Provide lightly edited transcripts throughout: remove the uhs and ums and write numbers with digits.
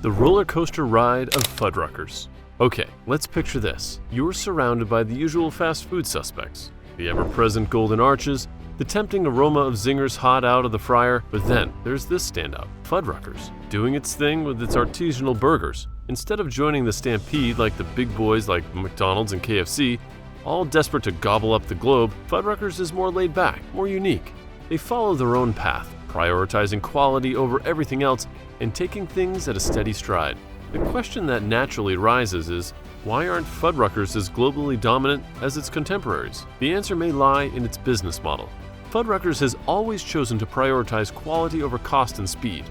The roller coaster ride of Fuddruckers. Okay, let's picture this. You're surrounded by the usual fast food suspects. The ever-present golden arches, the tempting aroma of zingers hot out of the fryer, but then there's this standout, Fuddruckers, doing its thing with its artisanal burgers. Instead of joining the stampede like the big boys like McDonald's and KFC, all desperate to gobble up the globe, Fuddruckers is more laid back, more unique. They follow their own path, prioritizing quality over everything else and taking things at a steady stride. The question that naturally rises is, why aren't Fuddruckers as globally dominant as its contemporaries? The answer may lie in its business model. Fuddruckers has always chosen to prioritize quality over cost and speed.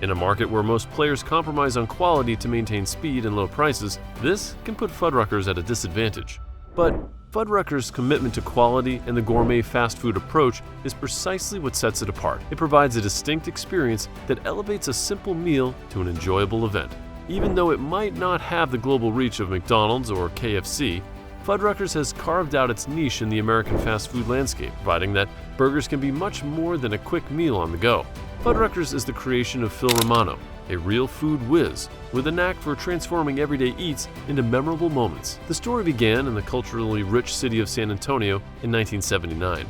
In a market where most players compromise on quality to maintain speed and low prices, this can put Fuddruckers at a disadvantage. But Fuddruckers' commitment to quality and the gourmet fast food approach is precisely what sets it apart. It provides a distinct experience that elevates a simple meal to an enjoyable event. Even though it might not have the global reach of McDonald's or KFC, Fuddruckers has carved out its niche in the American fast food landscape, providing that burgers can be much more than a quick meal on the go. Fuddruckers is the creation of Phil Romano, a real food whiz with a knack for transforming everyday eats into memorable moments. The story began in the culturally rich city of San Antonio in 1979.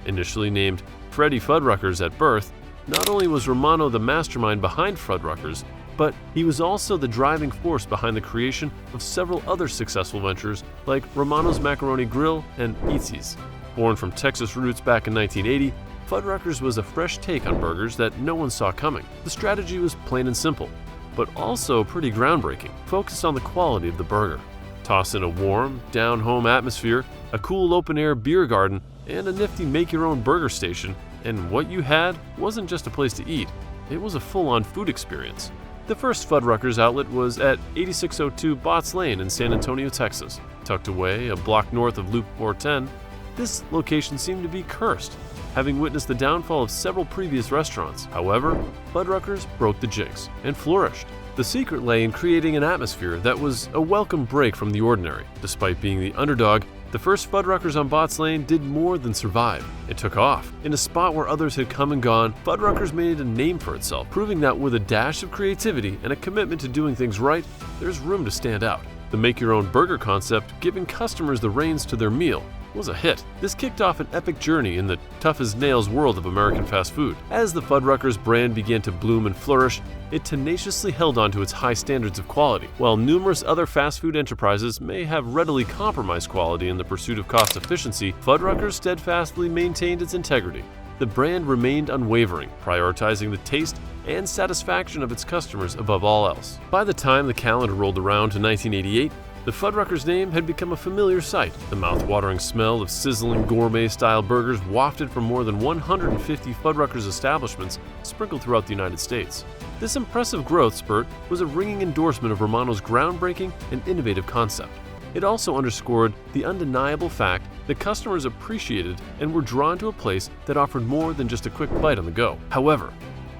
Initially named Freddy Fuddruckers at birth, not only was Romano the mastermind behind Fuddruckers, but he was also the driving force behind the creation of several other successful ventures like Romano's Macaroni Grill and Eatsies. Born from Texas roots back in 1980, Fuddruckers was a fresh take on burgers that no one saw coming. The strategy was plain and simple, but also pretty groundbreaking, focused on the quality of the burger. Toss in a warm, down-home atmosphere, a cool open-air beer garden, and a nifty make-your-own burger station, and what you had wasn't just a place to eat, it was a full-on food experience. The first Fuddruckers outlet was at 8602 Botts Lane in San Antonio, Texas. Tucked away a block north of Loop 410, this location seemed to be cursed, having witnessed the downfall of several previous restaurants. However, Fuddruckers broke the jinx and flourished. The secret lay in creating an atmosphere that was a welcome break from the ordinary. Despite being the underdog, the first Fuddruckers on Botts Lane did more than survive. It took off. In a spot where others had come and gone, Fuddruckers made a name for itself, proving that with a dash of creativity and a commitment to doing things right, there's room to stand out. The make-your-own burger concept, giving customers the reins to their meal, was a hit. This kicked off an epic journey in the tough-as-nails world of American fast food. As the Fuddruckers brand began to bloom and flourish, it tenaciously held on to its high standards of quality. While numerous other fast food enterprises may have readily compromised quality in the pursuit of cost efficiency, Fuddruckers steadfastly maintained its integrity. The brand remained unwavering, prioritizing the taste and satisfaction of its customers above all else. By the time the calendar rolled around to 1988, the Fuddruckers name had become a familiar sight. The mouth-watering smell of sizzling gourmet-style burgers wafted from more than 150 Fuddruckers establishments sprinkled throughout the United States. This impressive growth spurt was a ringing endorsement of Romano's groundbreaking and innovative concept. It also underscored the undeniable fact that customers appreciated and were drawn to a place that offered more than just a quick bite on the go. However,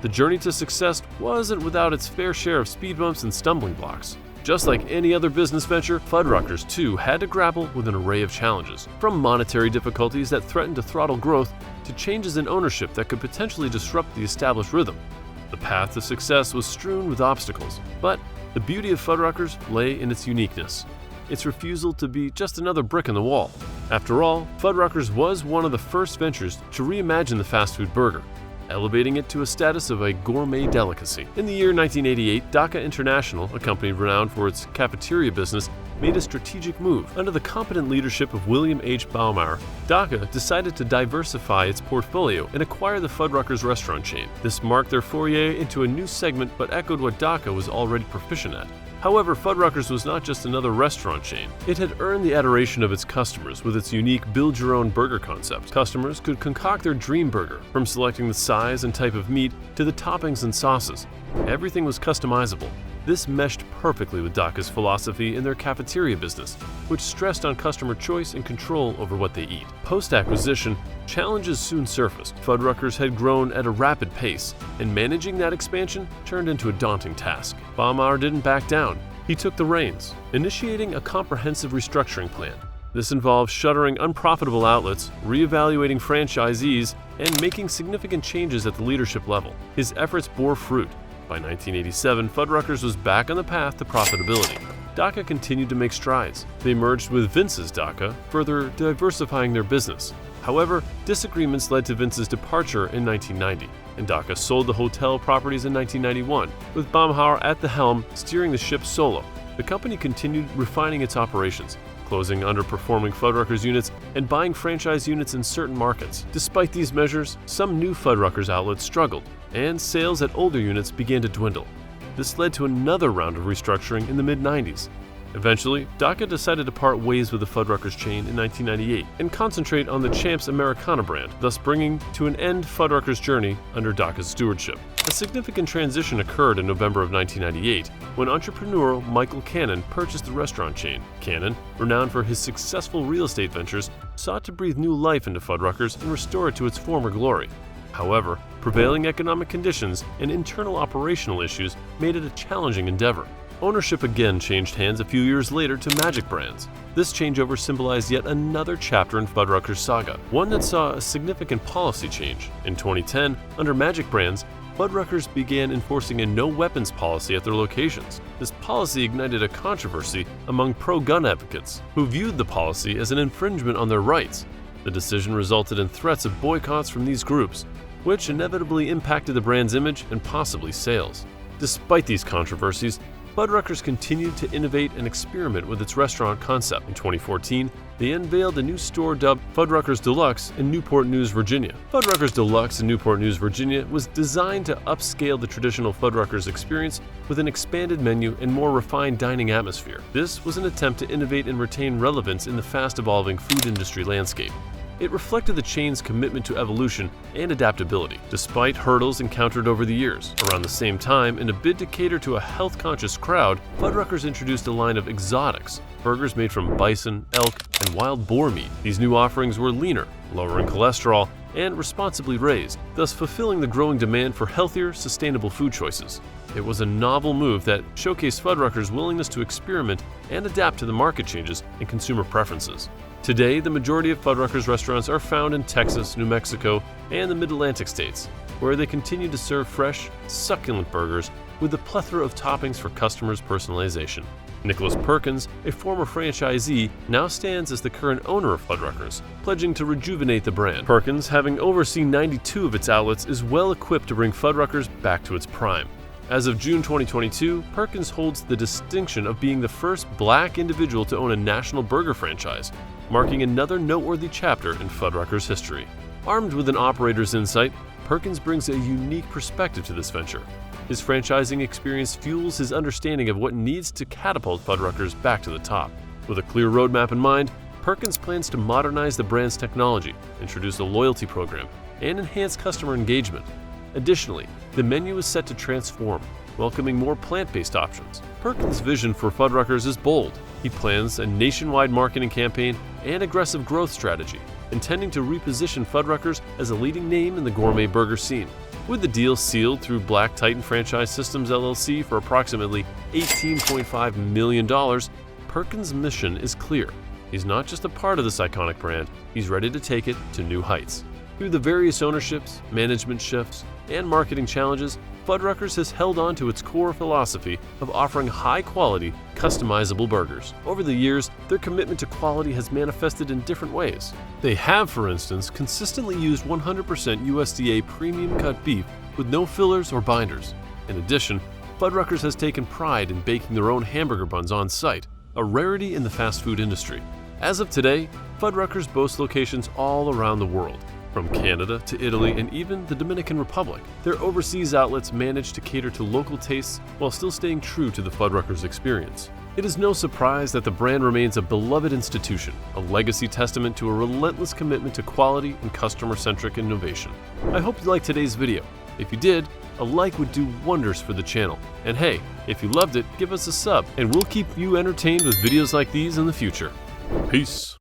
the journey to success wasn't without its fair share of speed bumps and stumbling blocks. Just like any other business venture, Fuddruckers too had to grapple with an array of challenges, from monetary difficulties that threatened to throttle growth to changes in ownership that could potentially disrupt the established rhythm. The path to success was strewn with obstacles, but the beauty of Fuddruckers lay in its uniqueness, its refusal to be just another brick in the wall. After all, Fuddruckers was one of the first ventures to reimagine the fast food burger, elevating it to a status of a gourmet delicacy. In the year 1988, DACA International, a company renowned for its cafeteria business, made a strategic move. Under the competent leadership of William H. Baumeier, DACA decided to diversify its portfolio and acquire the Fuddruckers restaurant chain. This marked their foray into a new segment but echoed what DACA was already proficient at. However, Fuddruckers was not just another restaurant chain. It had earned the adoration of its customers with its unique build-your-own burger concept. Customers could concoct their dream burger, from selecting the size and type of meat to the toppings and sauces. Everything was customizable. This meshed perfectly with DACA's philosophy in their cafeteria business, which stressed on customer choice and control over what they eat. Post-acquisition, challenges soon surfaced. Fuddruckers had grown at a rapid pace, and managing that expansion turned into a daunting task. Baumeier didn't back down. He took the reins, initiating a comprehensive restructuring plan. This involved shuttering unprofitable outlets, reevaluating franchisees, and making significant changes at the leadership level. His efforts bore fruit. By 1987, Fuddruckers was back on the path to profitability. DACA continued to make strides. They merged with Vince's DACA, further diversifying their business. However, disagreements led to Vince's departure in 1990, and DACA sold the hotel properties in 1991, with Baumhauer at the helm steering the ship solo. The company continued refining its operations, closing underperforming Fuddruckers units and buying franchise units in certain markets. Despite these measures, some new Fuddruckers outlets struggled, and sales at older units began to dwindle. This led to another round of restructuring in the mid-90s. Eventually, DACA decided to part ways with the Fuddruckers chain in 1998 and concentrate on the Champs Americana brand, thus bringing to an end Fuddruckers' journey under DACA's stewardship. A significant transition occurred in November of 1998 when entrepreneur Michael Cannon purchased the restaurant chain. Cannon, renowned for his successful real estate ventures, sought to breathe new life into Fuddruckers and restore it to its former glory. However, prevailing economic conditions and internal operational issues made it a challenging endeavor. Ownership again changed hands a few years later to Magic Brands. This changeover symbolized yet another chapter in Fuddruckers' saga, one that saw a significant policy change. In 2010, under Magic Brands, Fuddruckers began enforcing a no-weapons policy at their locations. This policy ignited a controversy among pro-gun advocates, who viewed the policy as an infringement on their rights. The decision resulted in threats of boycotts from these groups, which inevitably impacted the brand's image and possibly sales. Despite these controversies, Fuddruckers continued to innovate and experiment with its restaurant concept. In 2014, they unveiled a new store dubbed Fuddruckers Deluxe in Newport News, Virginia. Fuddruckers Deluxe in Newport News, Virginia was designed to upscale the traditional Fuddruckers experience with an expanded menu and more refined dining atmosphere. This was an attempt to innovate and retain relevance in the fast-evolving food industry landscape. It reflected the chain's commitment to evolution and adaptability, despite hurdles encountered over the years. Around the same time, in a bid to cater to a health-conscious crowd, Fuddruckers introduced a line of exotics, burgers made from bison, elk, and wild boar meat. These new offerings were leaner, lower in cholesterol, and responsibly raised, thus fulfilling the growing demand for healthier, sustainable food choices. It was a novel move that showcased Fuddruckers' willingness to experiment and adapt to the market changes and consumer preferences. Today, the majority of Fuddruckers restaurants are found in Texas, New Mexico, and the Mid-Atlantic states, where they continue to serve fresh, succulent burgers with a plethora of toppings for customers' personalization. Nicholas Perkins, a former franchisee, now stands as the current owner of Fuddruckers, pledging to rejuvenate the brand. Perkins, having overseen 92 of its outlets, is well equipped to bring Fuddruckers back to its prime. As of June 2022, Perkins holds the distinction of being the first Black individual to own a national burger franchise, marking another noteworthy chapter in Fuddruckers' history. Armed with an operator's insight, Perkins brings a unique perspective to this venture. His franchising experience fuels his understanding of what needs to catapult Fuddruckers back to the top. With a clear roadmap in mind, Perkins plans to modernize the brand's technology, introduce a loyalty program, and enhance customer engagement. Additionally, the menu is set to transform, welcoming more plant-based options. Perkins' vision for Fuddruckers is bold. He plans a nationwide marketing campaign and aggressive growth strategy, intending to reposition Fuddruckers as a leading name in the gourmet burger scene. With the deal sealed through Black Titan Franchise Systems LLC for approximately $18.5 million, Perkins' mission is clear. He's not just a part of this iconic brand, he's ready to take it to new heights. Through the various ownerships, management shifts, and marketing challenges, Fuddruckers has held on to its core philosophy of offering high-quality, customizable burgers. Over the years, their commitment to quality has manifested in different ways. They have, for instance, consistently used 100% USDA premium cut beef with no fillers or binders. In addition, Fuddruckers has taken pride in baking their own hamburger buns on site, a rarity in the fast food industry. As of today, Fuddruckers boasts locations all around the world. From Canada to Italy and even the Dominican Republic, their overseas outlets manage to cater to local tastes while still staying true to the Fuddruckers experience. It is no surprise that the brand remains a beloved institution, a legacy testament to a relentless commitment to quality and customer-centric innovation. I hope you liked today's video. If you did, a like would do wonders for the channel. And hey, if you loved it, give us a sub, and we'll keep you entertained with videos like these in the future. Peace.